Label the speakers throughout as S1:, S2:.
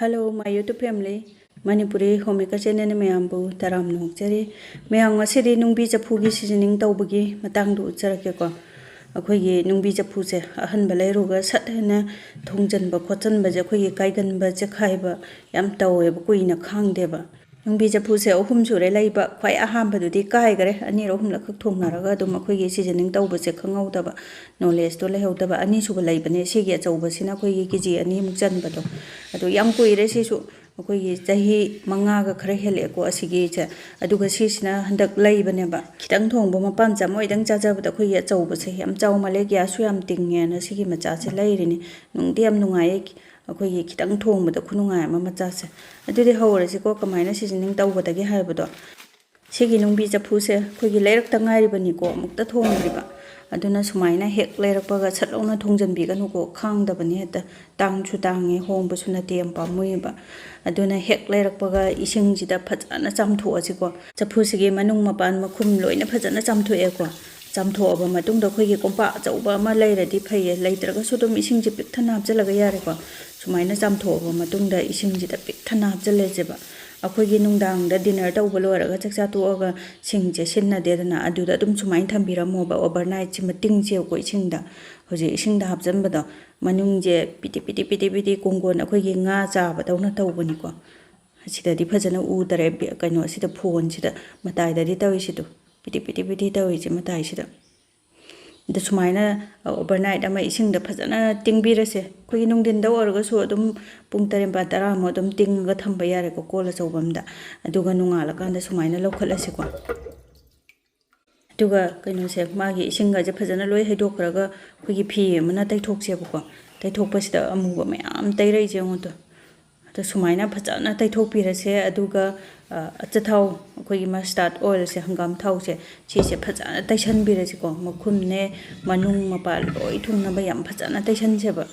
S1: Hello, my YouTube family. Manipurihomemaker channel mayambu taram nokjari. Mayang ngasidi Nungbi Chafu seasoning tawbagi matangdu utjarakeko. Akhoi Nungbi Chafu se ahanba leiruga sathana thongjanba khotjanba je akhoi kaiganba chakhaiba yam taweba kuina khangdeba. Nungbi Chafu se ahum sure laiba khwai ahambadudi kaigare ani rohum lakhak thongnaraga dum akhoi seasoning tawba se khangaudaba knowledge to lehaudaba ani suba laibane sigi achauba sina akhoi kg ani mukjanba to adu yam kuire sisu akhoi chahi mangaga khara heleko asigi cha aduga sisina handak laibaneba khitang thongba mapam chamoidang chajabada akhoi achauba se yam chaumale gyasu yam tingngena sigi macha se lairini nungdi yam nungai akhoi khitang thongbada khunungai ama macha se adudi hawrasi ko kamaina seasoning tawbadagi haibado sigi Nungbi Chafu se akhoi lairak tangairibani ko mukta thongriba aduna sumaina hek lairakpaga chatlauna thongjanbiganu ko khangdabani heta tangchu tangi hongbasu nate yam pamuiba aduna hek lairakpaga isingjida phajana chamthoasi ko chafu sigi manung mapan makhum loina phajana chamthoe ko chamthoaba matungda khoi kompa chauba ma lairadi phaiye laitraga sudum isingji pikthana hapjalaga yare ko sumaina chamthoaba matungda isingjida pikthana hapjale jeba akhoi nungdang da dinner tawba loraga chakcha tuaga singje sinna dedana aduda dum sumai thambiramo ba overnight chi mating je ko isingda hoje isingda hapjanbada manungje piti kongon akhoi nga chaba tawna tawbani ko asida di phajana u dare kaino asida phone sida matai da di tawi sidu piti tawi je matai sida the sumaina overnight ama isingda phajana tingbirase khoi nungdin da orga so dum pung tarem ba tara mo dum tinga thamba yare ko kola chawbamda aduga nungala kanda sumaina lokhalase ko aduga kaino se magi isinga je phajana loi haidokraga khoi phi mana taithokse ko taithokpasida amuba mayam tairai je ngoto to sumaina phajana taithokpirase aduga achathau akhoi ma start oil se hangam thau se chi se phajana taisan birase ko makhumne manung mapal loi thungna ba yam phajana taisan se ba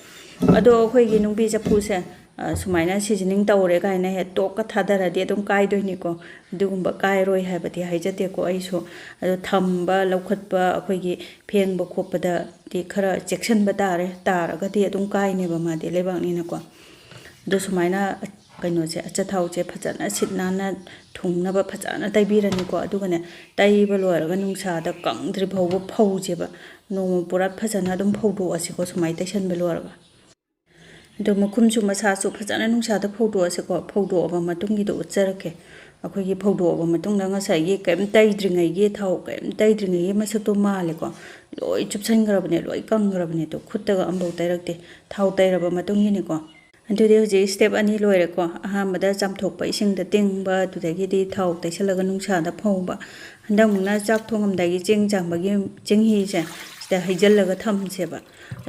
S1: ado akhoi gi Nungbi Chafu se sumaina seasoning tawre kaina he tok ka thadara de dum kai doini ko dugumba kai roi habati haijate ko aiso ado thamba laukhatpa akhoi gi phengba khopada di khara section ba tare taraga di dum kai ne ba ma de lebang ni na ko do sumaina kaino se achathau che phajana sitnana thungna ba phajana taibirani ko aduga ne taiba loraga nungsa da kangdri phawba phawje ba no pura phajana dum phawdo asiko sumai taisan ba loraga do makhum chu masa chu phajana nungsa da phawdo asiko phawdo ba matungi do ucharake akhoi gi phawdo ba matung na ngasai gi kem taidringai gi thau kem taidringai masak to male ko loi chupsan garabne loi kang garabne to khutta ambo tairakte thau tairaba matungi ni ko adudi hoje step ani loire ko ahamada chamthokpa isingda tingba tudagi di thau taisalaga nungsa da phawba handamna chak thongamdagi jengjambagi jenghi je sida haijallaga thamseba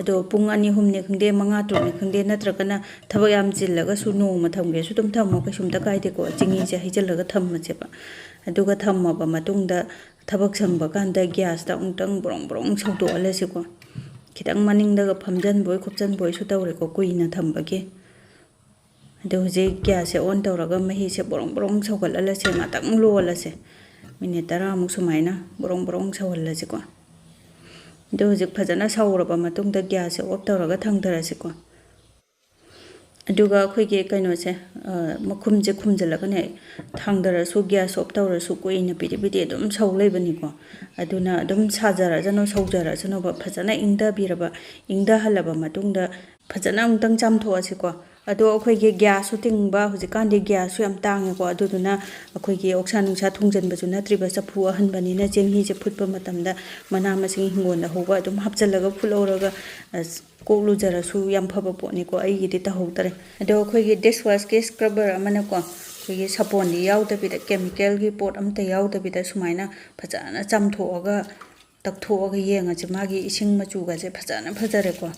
S1: ado pung ani humne khangde manga turne khangde natragana thabak yam chillaga su no ma thamge su tum thammo ka sumda kaide ko jingi je haijallaga thammacheba aduga thammaba matungda thabak samba kanda gas da ungtang brong chawdo alase ko khitang maningdaga phamjan boy khopjan boy su tawre ko kuina thambagi ado hoje gas se on tawraga mahi se brong sawgal alase ngatang lo alase minute 10 muk sumaina brong sawallase ko do hoje phajana sawraba matungda gas se off tawraga thangdarase ko aduga khoi ge kaino se makhum je khumjalaga ne thangdara su gas off tawra su koina piti dum sawlei bani ko aduna dum sajara jano sawjara jano ba phajana ingda biraba ingda halaba matungda phajana ungtang chamtho ase ko ado akhoi ge gas shooting ba hujikan de gas su yam tang ko aduduna akhoi ge oksa nungsa thongjan ba juna triba chafu ahan bani na jenghi je phutba matamda mana masing hingon da hoba dum hapjalaga fuloraga koklu jara su yam phaba poni ko ai gi ta hotare ado akhoi ge dishwash ke scrubber amana ko akhoi ge sapon di yaw da bi da chemical gi pot amta yaw da bi da sumaina phajana chamthoga takthoga yenga je magi ising machu ga je phajana phajare ko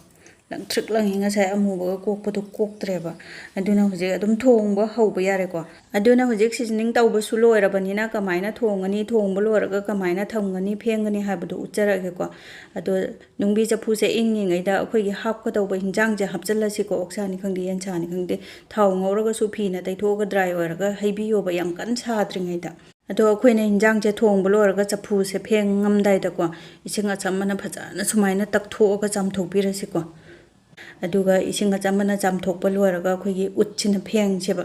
S1: lang trick lang hinga sai amuba kokpadu koktreba aduna hoje adum thongba hauba yare ko aduna hoje seasoning tawba su loirabani na kamaina thongani thongba loraga kamaina thamgani phengani habadu ucharage ko ado Nungbi Chafu se ingi da akhoi gi hap ko tawba hinjang je hapjalasi ko oksani khangdi yanchani khangde thau ngoraga su phina taithoga dry oraga heibiyo ba yang kan sadringai da ado akhoi ne hinjang je thongba loraga chafu se pheng ngamdai da ko isinga chamana phajana sumaina takthoga chamthokpirasi ko ꯑꯗꯨꯒ ꯏꯁꯤꯡ ꯑꯆꯝꯕꯅ ꯆꯥꯝꯊꯣꯛꯄ ꯂꯣꯏꯔꯒ ꯑꯩꯈꯣꯏꯒꯤ ꯎꯠꯁꯤꯅ ꯐꯦꯡꯁꯦꯕ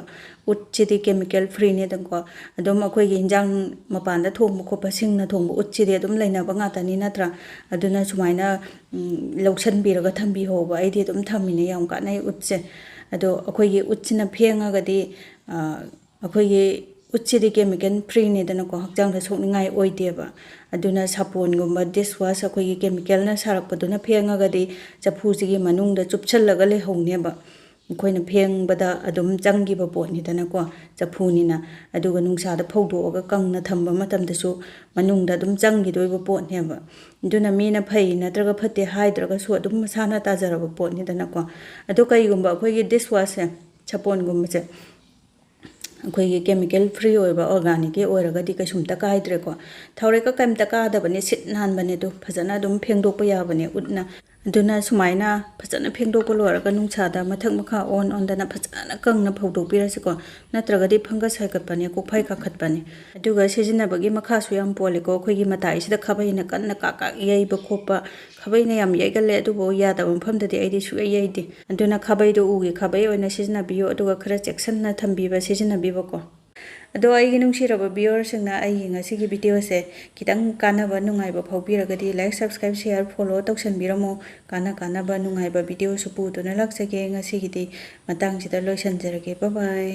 S1: ꯎꯠꯁꯤꯗꯤ chemical ꯐ꯭ꯔꯤꯅꯦꯗꯅꯀꯣ ꯑꯗꯨꯝ ꯑꯩꯈꯣꯏꯒꯤ ꯏꯟꯖꯥꯡ ꯃꯄꯥꯟꯗ ꯊꯣꯡꯕ ꯈꯣꯠꯄ ꯁꯤꯡꯅ ꯊꯣꯡꯕ ꯎꯠꯁꯤꯗꯤ ꯑꯗꯨꯝ ꯂꯩꯅꯕ ꯉꯥꯛꯇꯅꯤ ꯅꯠꯇ꯭ꯔꯥ ꯑꯗꯨꯅ ꯁꯨꯃꯥꯏꯅ ꯂꯧꯁꯟꯕꯤꯔꯒ ꯊꯝꯕꯤꯍꯧꯕ ꯑꯩꯗꯤ ꯑꯗꯨꯝ ꯊꯝꯃꯤꯅꯦ ꯌꯥꯝ ꯀꯥꯟꯅꯩ ꯎꯠꯁꯦ ꯑꯗꯣ ꯑꯩꯈꯣꯏꯒꯤ ꯎꯠꯁꯤꯅ ꯐꯦꯡꯉꯒꯗꯤ ꯑꯩꯈꯣꯏꯒꯤ ꯎꯠꯁꯤꯗꯤ ꯀꯦꯃꯤꯀꯦꯜ ꯐ꯭ꯔꯤꯅꯦꯗꯅꯀꯣ ꯍꯛꯆꯥꯡꯗ ꯁꯣꯛꯅꯤꯡꯉꯥꯏ ꯑꯣꯏꯗꯦꯕ ꯑꯗꯨꯅ ꯁꯥꯄꯣꯟꯒꯨꯝꯕ ꯗꯤꯁꯋꯥꯁ ꯑꯩꯈꯣꯏꯒꯤ ꯀꯦꯃꯤꯀꯦꯜꯅ ꯁꯥꯔꯛꯄꯗꯨꯅ ꯐꯦꯡꯉꯒꯗꯤ ꯆꯐꯨꯁꯤꯒꯤ ꯃꯅꯨꯡꯗ ꯆꯨꯞꯁꯜꯂꯒ ꯂꯩꯍꯧꯅꯦꯕ ꯑꯩꯈꯣꯏꯅ ꯐꯦꯡꯕꯗ ꯑꯗꯨꯝ ꯆꯪꯈꯤꯕ ꯄꯣꯠꯅꯤꯗꯅꯀꯣ ꯆꯐꯨꯅꯤꯅ ꯑꯗꯨꯒ ꯅꯨꯡꯁꯥꯗ ꯐꯧꯗꯣꯛꯑꯒ ꯀꯪꯅ ꯊꯝꯕ ꯃꯇꯝꯗꯁꯨ ꯃꯅꯨꯡꯗ ꯑꯗꯨꯝ ꯆꯪꯈꯤꯗꯣꯏꯕ ꯄꯣꯠꯅꯦꯕ ꯑꯗꯨꯅ ꯃꯤꯅ ꯐꯩ ꯅꯠꯇ꯭ꯔꯒ ꯐꯠꯇꯦ ꯍꯥꯏꯗ꯭ꯔꯒꯁꯨ ꯑꯗꯨꯝ ꯃꯁꯥꯅ ꯇꯥꯖꯔꯕ ꯄꯣꯠꯅꯤꯗꯅꯀꯣ ꯑꯗꯣ ꯀꯩꯒꯨꯝꯕ ꯑꯩꯈꯣꯏꯒꯤ ꯗꯤꯁꯋꯥꯁꯁꯦ ꯁꯥꯄꯣꯟꯒꯨꯝꯕꯁꯦ ꯑꯩꯈꯣꯏꯒꯤ ꯀꯦꯃꯤꯀꯦꯜ ꯐ꯭ꯔꯤ ꯑꯣꯏꯕ ꯑꯣꯔꯒꯥꯅꯤꯛꯀꯤ ꯑꯣꯏꯔꯒꯗꯤ ꯀꯩꯁꯨꯝꯇ ꯀꯥꯏꯗ꯭ꯔꯦꯀꯣ ꯊꯥꯎꯔꯦꯛꯀ ꯀꯩꯝꯇ ꯀꯥꯗꯕꯅꯦ ꯁꯤꯠ ꯅꯥꯟꯕꯅꯦ ꯑꯗꯨ ꯐꯖꯅ ꯑꯗꯨꯝ ꯐꯦꯡꯗꯣꯛꯄ ꯌꯥꯕꯅꯦ ꯎꯠꯅ ꯑꯗꯨꯅ ꯁꯨꯃꯥꯏꯅ ꯐꯖꯅ ꯐꯦꯡꯗꯣꯛꯄ ꯂꯣꯏꯔꯒ ꯅꯨꯡꯁꯥꯗ ꯃꯊꯛ ꯃꯈꯥ ꯑꯣꯟꯗꯅ ꯐꯖꯅ ꯀꯪꯅ ꯐꯧꯗꯣꯛꯄꯤꯔꯁꯤꯀꯣ ꯅꯠꯇ꯭ꯔꯒꯗꯤ ꯐꯪꯒꯁ ꯍꯥꯏꯒꯠꯄꯅꯦ ꯀꯣꯛꯐꯩ ꯀꯥꯈꯠꯄꯅꯦ ꯑꯗꯨꯒ ꯁꯤꯖꯤꯟꯅꯕꯒꯤ ꯃꯈꯥꯁꯨ ꯌꯥꯝ ꯄꯣꯜꯂꯦꯀꯣ ꯑꯩꯈꯣꯏꯒꯤ ꯃꯇꯥꯏꯁꯤꯗ ꯈꯥꯕꯩꯅ ꯀꯟꯅ ꯀꯥꯛ ꯀꯥꯛ ꯌꯩꯕ ꯈꯣꯠꯄ ꯈꯥꯕꯩꯅ ꯌꯥꯝ ꯌꯩꯒꯜꯂꯦ ꯑꯗꯨꯕꯨ ꯌꯥꯗꯕ ꯃꯐꯝꯗꯗꯤ ꯑꯩꯗꯤ ꯁꯨꯡꯌꯩ ꯌꯩꯗꯦ ꯑꯗꯨꯅ ꯈꯥꯕꯩꯗꯣ ꯎꯒꯤ ꯈꯥꯕꯩ ꯑꯣꯏꯅ ꯁꯤꯖꯤꯟꯅꯕꯤꯌꯨ ꯑꯗꯨꯒ ꯈꯔ ꯆꯦꯛꯁꯤꯟꯅ ꯊꯝꯕꯤꯕ ꯁꯤꯖꯤꯟꯅꯕꯤꯕꯀꯣ ꯑꯗꯣ ꯑꯩꯒꯤ ꯅꯨꯡꯁꯤꯔꯕ ꯚꯤꯌꯨꯋꯔꯁꯤꯡꯅ ꯑꯩꯒꯤ ꯉꯁꯤꯒꯤ ꯚꯤꯗꯤꯑꯣꯁꯦ ꯈꯤꯇꯪ ꯀꯥꯟꯅꯕ ꯅꯨꯡꯉꯥꯏꯕ ꯐꯥꯎꯕꯤꯔꯒꯗꯤ ꯂꯥꯏꯛ ꯁꯕꯁꯀ꯭ꯔꯥꯏꯕ ꯁꯦꯌꯔ ꯐꯣꯂꯣ ꯇꯧꯁꯟꯕꯤꯔꯝꯃꯣ ꯀꯥꯟꯅꯕ ꯅꯨꯡꯉꯥꯏꯕ ꯚꯤꯗꯤꯑꯣꯁꯨ ꯄꯨꯗꯨꯅ ꯂꯥꯛꯆꯒꯦ ꯉꯁꯤꯒꯤꯗꯤ ꯃꯇꯥꯡꯁꯤꯗ ꯂꯣꯏꯁꯤꯟꯖꯔꯒꯦ ꯕꯥꯏ ꯕꯥꯏ